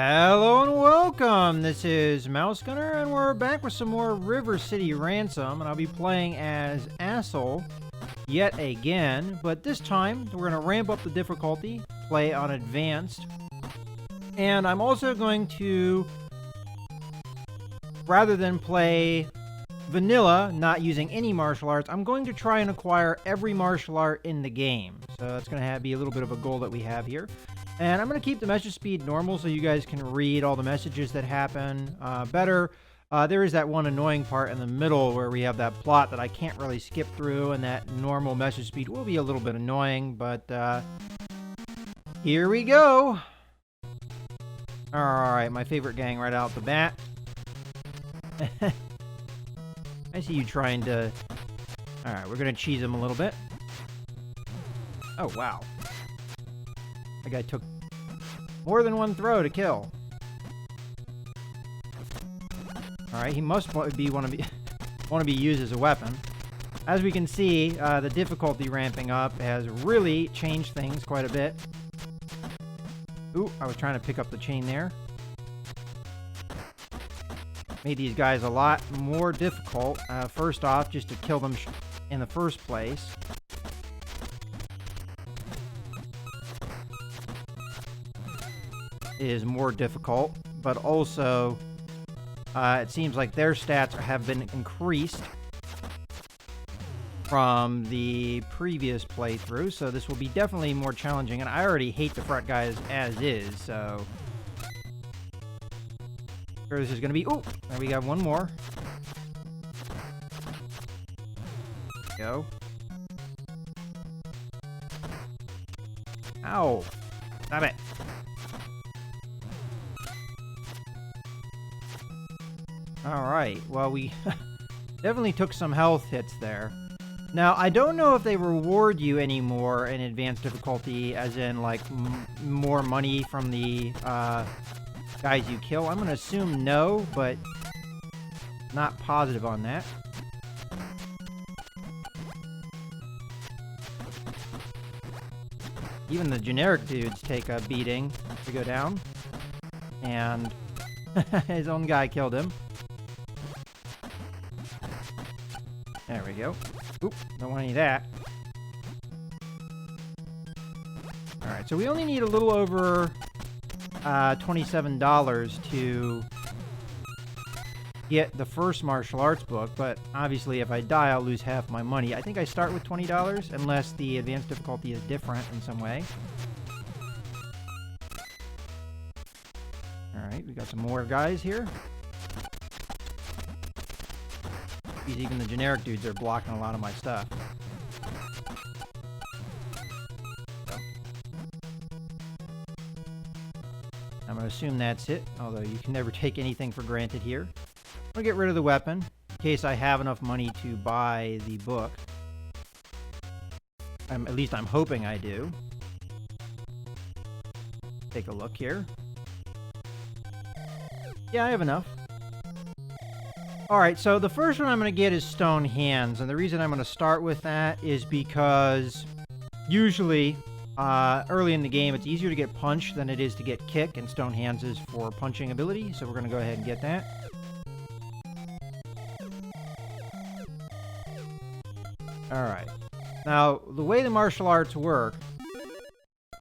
Hello and welcome! This is Mouse Gunner, and we're back with some more City Ransom, and I'll be playing as Asshole yet again, but this time we're going to ramp up the difficulty, play on Advanced, and I'm also going to, rather than play Vanilla, not using any martial arts, I'm going to try and acquire every martial art in the game. So that's going to be a little bit of a goal that we have here. And I'm going to keep the message speed normal so you guys can read all the messages that happen better. There is that one annoying part in the middle where we have that plot that I can't really skip through, and that normal message speed will be a little bit annoying, but here we go. Alright, my favorite gang right out the bat. I see you trying to... Alright, we're going to cheese him a little bit. Oh, wow. That guy took more than one throw to kill. Alright, he must want to be used as a weapon. As we can see, the difficulty ramping up has really changed things quite a bit. Ooh, I was trying to pick up the chain there. Made these guys a lot more difficult. First off, just to kill them in the first place. Is more difficult, but also it seems like their stats have been increased from the previous playthrough, so this will be definitely more challenging, and I already hate the front guys as is, so sure this is going to be... Oh, there we got one more. Go. Ow. Stop it. Alright, well, we definitely took some health hits there. Now, I don't know if they reward you anymore in advanced difficulty, as in, like, more money from the guys you kill. I'm going to assume no, but not positive on that. Even the generic dudes take a beating to go down. And his own guy killed him. There we go. Oop, don't want any of that. Alright, so we only need a little over $27 to get the first martial arts book, but obviously if I die, I'll lose half my money. I think I start with $20, unless the advanced difficulty is different in some way. Alright, we got some more guys here. Even the generic dudes are blocking a lot of my stuff. So. I'm going to assume that's it, although you can never take anything for granted here. I'm going to get rid of the weapon, in case I have enough money to buy the book. At least I'm hoping I do. Take a look here. Yeah, I have enough. Alright, so the first one I'm going to get is Stone Hands, and the reason I'm going to start with that is because usually early in the game it's easier to get Punch than it is to get Kick, and Stone Hands is for punching ability, so we're going to go ahead and get that. Alright, now the way the martial arts work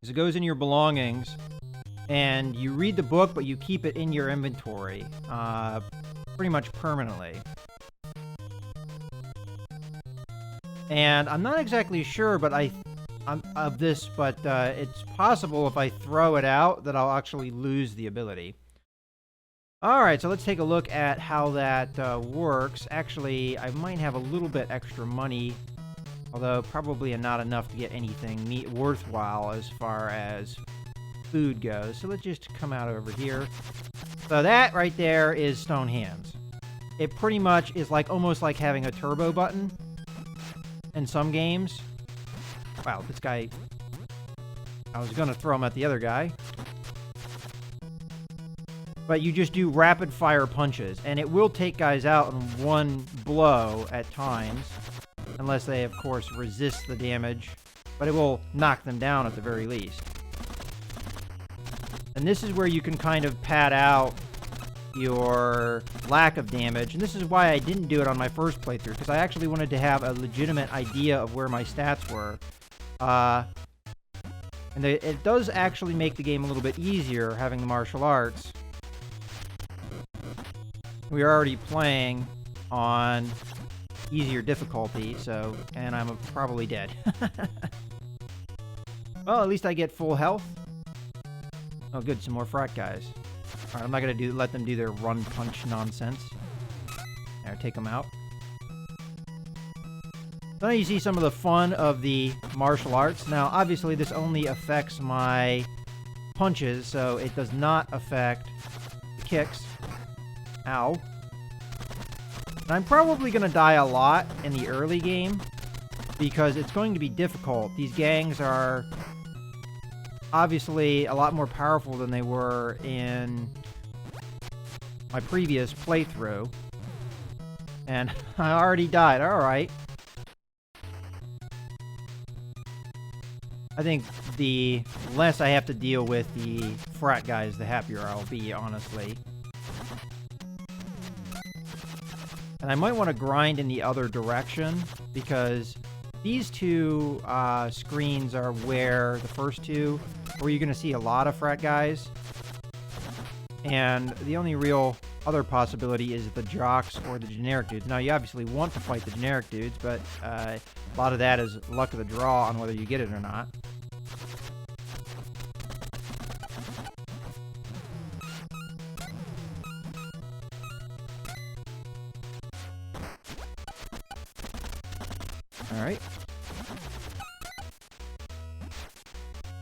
is it goes in your belongings, and you read the book, but you keep it in your inventory. Pretty much permanently. And I'm not exactly sure, but of this, but it's possible if I throw it out that I'll actually lose the ability. Alright, so let's take a look at how that works. Actually, I might have a little bit extra money, although probably not enough to get anything worthwhile as far as food goes. So let's just come out over here. So that right there is Stone Hands. It pretty much is like almost like having a turbo button in some games. Wow, this guy... I was going to throw him at the other guy. But you just do rapid fire punches, and it will take guys out in one blow at times, unless they, of course, resist the damage. But it will knock them down at the very least. The And this is where you can kind of pad out your lack of damage. And this is why I didn't do it on my first playthrough, because I actually wanted to have a legitimate idea of where my stats were. And it does actually make the game a little bit easier having the martial arts. We are already playing on easier difficulty, so, and I'm probably dead. Well, at least I get full health. Oh, good, some more frat guys. Alright, I'm not gonna let them do their run punch nonsense. There, take them out. So now you see some of the fun of the martial arts. Now, obviously, this only affects my punches, so it does not affect the kicks. Ow. And I'm probably going to die a lot in the early game, because it's going to be difficult. These gangs are obviously a lot more powerful than they were in my previous playthrough. And I already died. Alright. I think the less I have to deal with the frat guys, the happier I'll be, honestly. And I might want to grind in the other direction, because these two screens are where, the first two, where you're going to see a lot of frat guys. And the only real other possibility is the jocks or the generic dudes. Now, you obviously want to fight the generic dudes, but a lot of that is luck of the draw on whether you get it or not. Alright.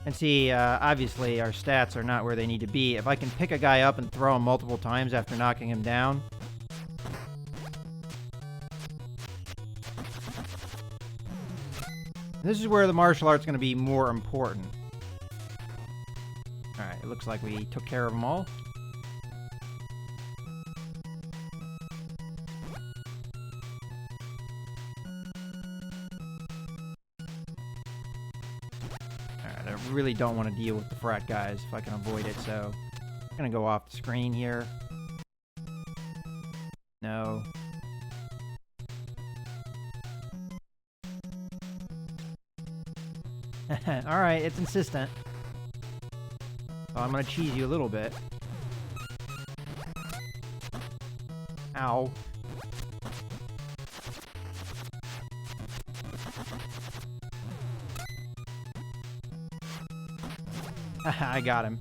And see, obviously our stats are not where they need to be. If I can pick a guy up and throw him multiple times after knocking him down. This is where the martial art's going to be more important. Alright, it looks like we took care of them all. I really don't want to deal with the frat guys if I can avoid it, so I'm going to go off the screen here. No. Alright, it's insistent. So I'm going to cheese you a little bit. Ow. I got him.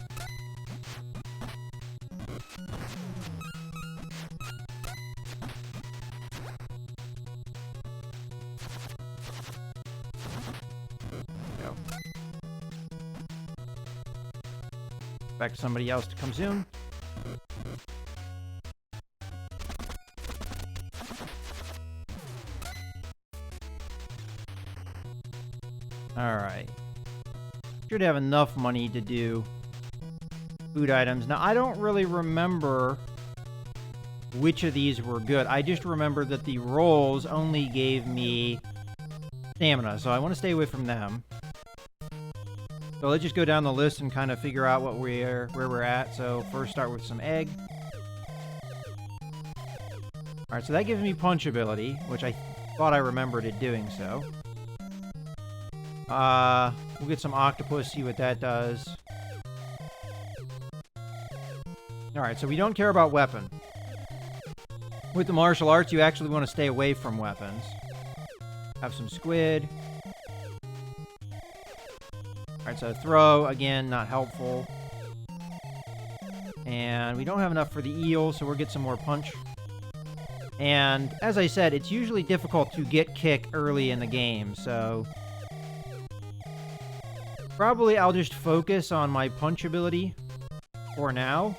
Go. Back to somebody else to come soon. Alright. Should have enough money to do food items. Now, I don't really remember which of these were good. I just remember that the rolls only gave me stamina, so I want to stay away from them. So let's just go down the list and kind of figure out what where we're at. So first start with some egg. Alright, so that gives me punch ability, which I thought I remembered it doing so. We'll get some octopus, see what that does. Alright, so we don't care about weapon. With the martial arts, you actually want to stay away from weapons. Have some squid. Alright, so throw, again, not helpful. And we don't have enough for the eel, so we'll get some more punch. And, as I said, it's usually difficult to get kick early in the game, so probably I'll just focus on my punch ability for now.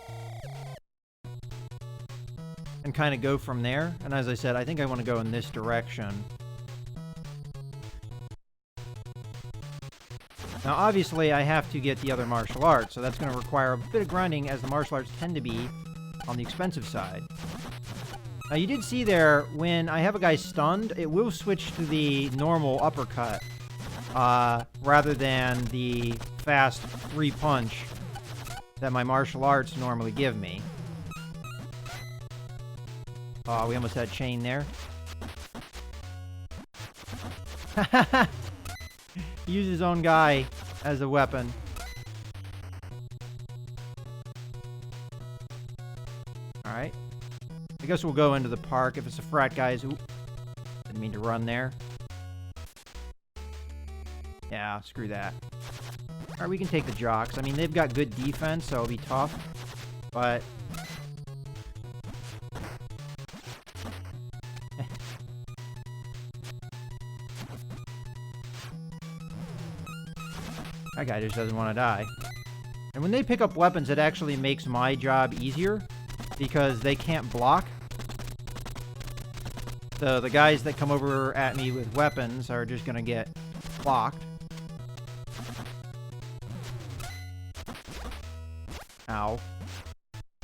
And kind of go from there. And as I said, I think I want to go in this direction. Now, obviously, I have to get the other martial arts, so that's going to require a bit of grinding, as the martial arts tend to be on the expensive side. Now, you did see there, when I have a guy stunned, it will switch to the normal uppercut. Rather than the fast 3-punch. that my martial arts normally give me. Oh, we almost had chain there. Use his own guy as a weapon. Alright. I guess we'll go into the park if it's a frat guy's. Oop. Didn't mean to run there. Yeah, screw that. Alright, we can take the jocks. I mean, they've got good defense, so it'll be tough. But... that guy just doesn't want to die. And when they pick up weapons, it actually makes my job easier because they can't block. So the guys that come over at me with weapons are just going to get blocked. Ow.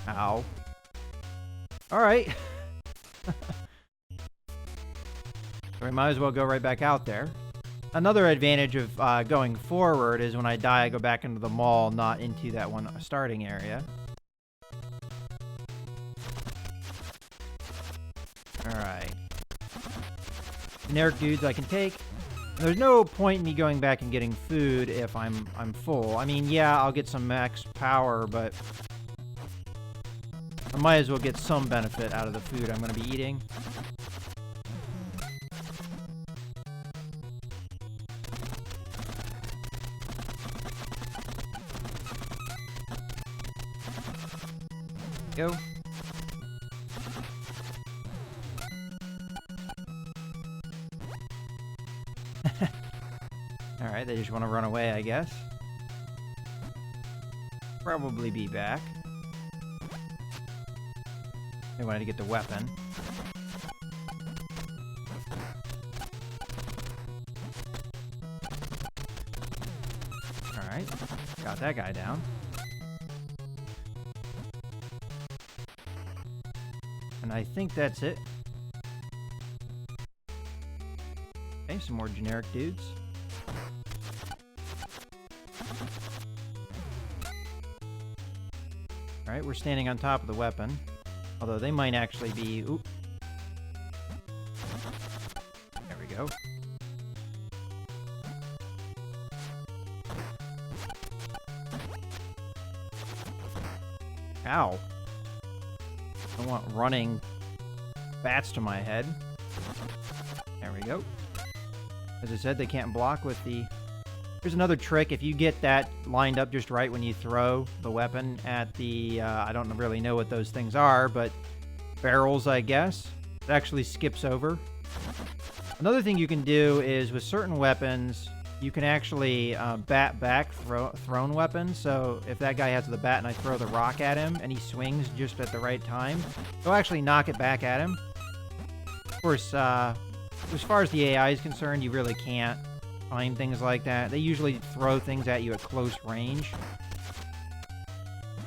Ow. Alright. So we might as well go right back out there. Another advantage of going forward is when I die, I go back into the mall, not into that one starting area. Alright. Generic dudes I can take. There's no point in me going back and getting food if I'm full. I mean, yeah, I'll get some max power, but I might as well get some benefit out of the food I'm going to be eating. Go. Alright, they just want to run away, I guess. Probably be back. They wanted to get the weapon. Alright, got that guy down. And I think that's it. Okay, some more generic dudes. Alright, we're standing on top of the weapon. Although they might actually be... oop. There we go. Ow. I don't want running bats to my head. There we go. As I said, they can't block with the... Here's another trick. If you get that lined up just right when you throw the weapon at the... I don't really know what those things are, but barrels, I guess. It actually skips over. Another thing you can do is with certain weapons, you can actually bat back thrown weapons. So if that guy has the bat and I throw the rock at him and he swings just at the right time, it'll actually knock it back at him. Of course, as far as the AI is concerned, you really can't find things like that. They usually throw things at you at close range.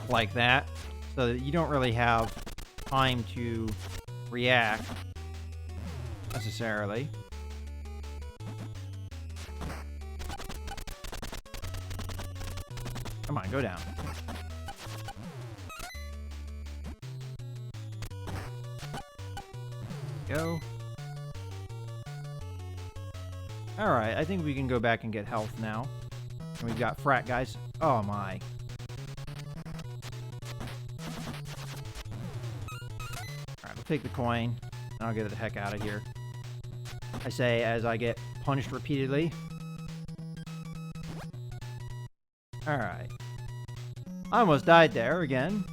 Like that. So that you don't really have time to react necessarily. Come on, go down. Go. Alright, I think we can go back and get health now. And we've got frat guys. Oh my. Alright, we'll take the coin. And I'll get the heck out of here. I say as I get punched repeatedly. Alright. I almost died there again.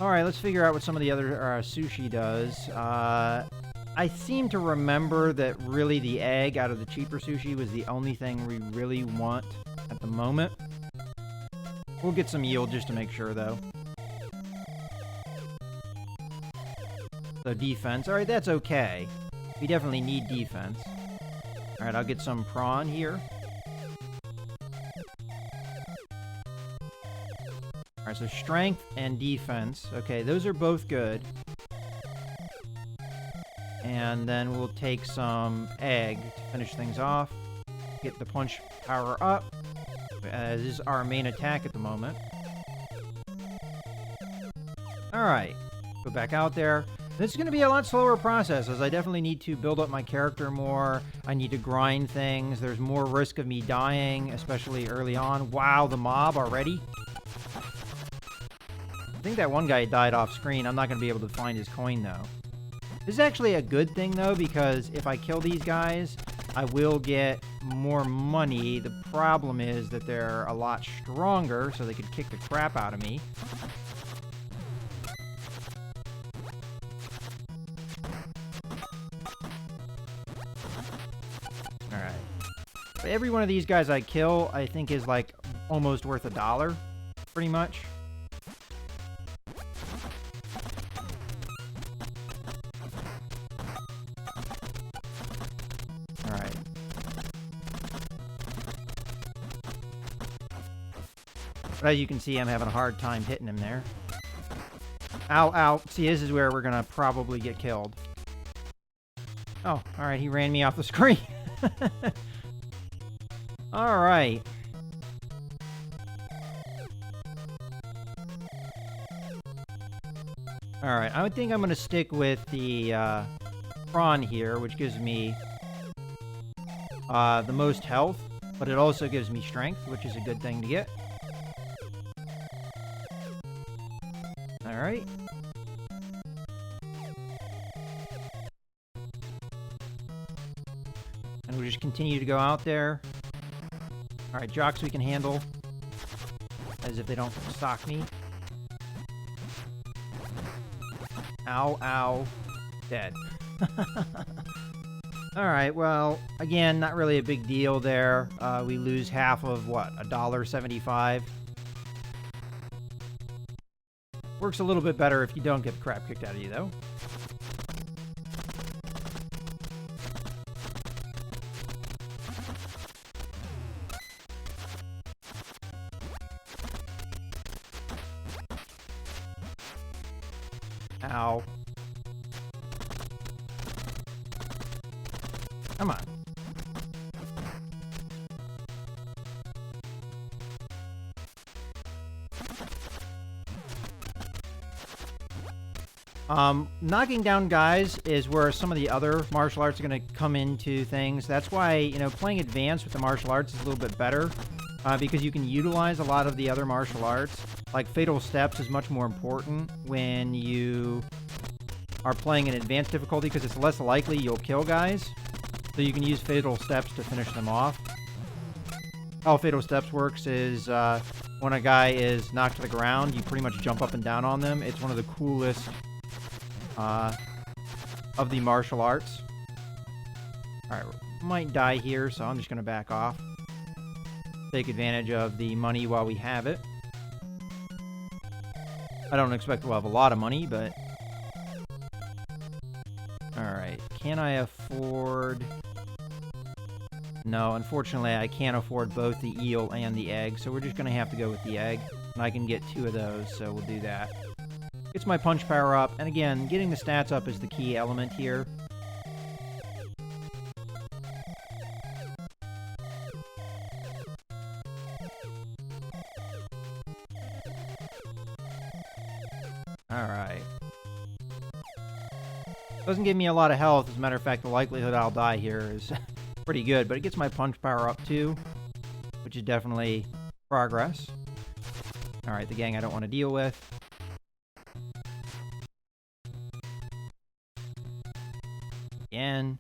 Alright, let's figure out what some of the other sushi does. I seem to remember that really the egg out of the cheaper sushi was the only thing we really want at the moment. We'll get some yield just to make sure, though. So defense. Alright, that's okay. We definitely need defense. Alright, I'll get some prawn here. Alright, so strength and defense. Okay, those are both good. And then we'll take some egg to finish things off. Get the punch power up, as is our main attack at the moment. Alright. Go back out there. This is going to be a lot slower process, as I definitely need to build up my character more. I need to grind things. There's more risk of me dying, especially early on. Wow, the mob already? I think that one guy died off screen. I'm not going to be able to find his coin, though. This is actually a good thing, though, because if I kill these guys, I will get more money. The problem is that they're a lot stronger, so they could kick the crap out of me. Alright. But every one of these guys I kill, I think is like almost worth $1, pretty much. Alright. But as you can see, I'm having a hard time hitting him there. Ow, ow. See, this is where we're gonna probably get killed. Oh, alright, he ran me off the screen. Alright. Alright, I think I'm gonna stick with the prawn here, which gives me the most health, but it also gives me strength, which is a good thing to get. Alright. And we'll just continue to go out there. Alright, jocks we can handle. As if they don't sock me. Ow, ow. Dead. Alright, well, again, not really a big deal there. We lose half of, what, $1.75? Works a little bit better if you don't get the crap kicked out of you, though. Ow. Come on. Knocking down guys is where some of the other martial arts are going to come into things. That's why, you know, playing advanced with the martial arts is a little bit better, because you can utilize a lot of the other martial arts. Like fatal steps is much more important when you are playing in advanced difficulty because it's less likely you'll kill guys. So you can use fatal steps to finish them off. How fatal steps works is when a guy is knocked to the ground, you pretty much jump up and down on them. It's one of the coolest of the martial arts. Alright, might die here, so I'm just going to back off. Take advantage of the money while we have it. I don't expect we'll have a lot of money, but... Alright, can I afford... No, unfortunately I can't afford both the eel and the egg, so we're just going to have to go with the egg. And I can get 2 of those, so we'll do that. Gets my punch power up, and again, getting the stats up is the key element here. Alright. Doesn't give me a lot of health. As a matter of fact, the likelihood I'll die here is pretty good, but it gets my punch power up too, which is definitely progress. Alright, the gang I don't want to deal with. Again.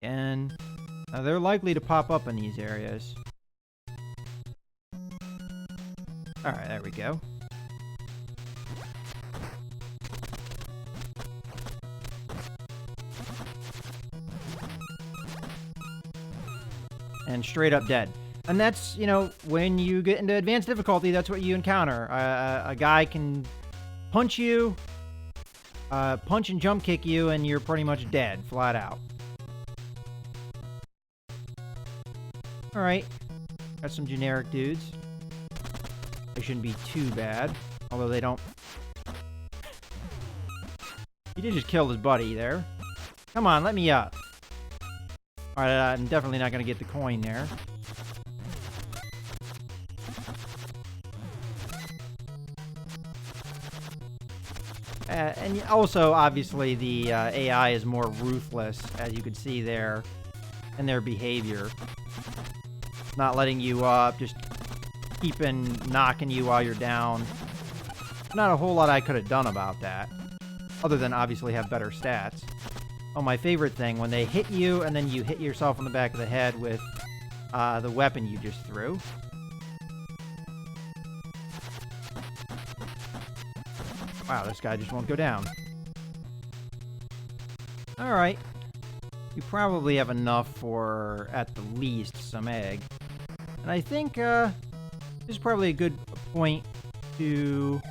Again. Now, they're likely to pop up in these areas. Alright, there we go. And straight up dead. And that's, you know, when you get into advanced difficulty, that's what you encounter. A guy can punch you, punch and jump kick you, and you're pretty much dead, flat out. Alright. Got some generic dudes. They shouldn't be too bad. Although they don't... He did just kill his buddy there. Come on, let me up. Alright, I'm definitely not going to get the coin there. And also, obviously, the AI is more ruthless, as you can see there, in their behavior. Not letting you up, just keeping knocking you while you're down. Not a whole lot I could have done about that, other than obviously have better stats. Oh, my favorite thing, when they hit you and then you hit yourself on the back of the head with the weapon you just threw. Wow, this guy just won't go down. Alright. You probably have enough for, at the least, some egg. And I think this is probably a good point to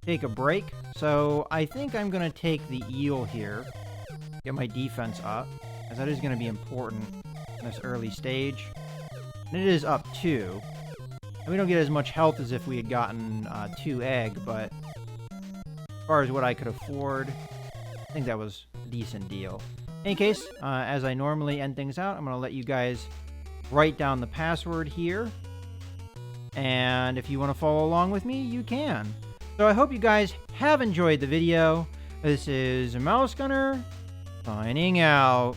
take a break. So I think I'm going to take the eel here, get my defense up, as that is going to be important in this early stage. And it is up 2. And we don't get as much health as if we had gotten 2 egg, but as far as what I could afford, I think that was a decent deal. In any case, as I normally end things out, I'm going to let you guys write down the password here. And if you want to follow along with me, you can. So I hope you guys have enjoyed the video. This is Mouse Gunner, signing out.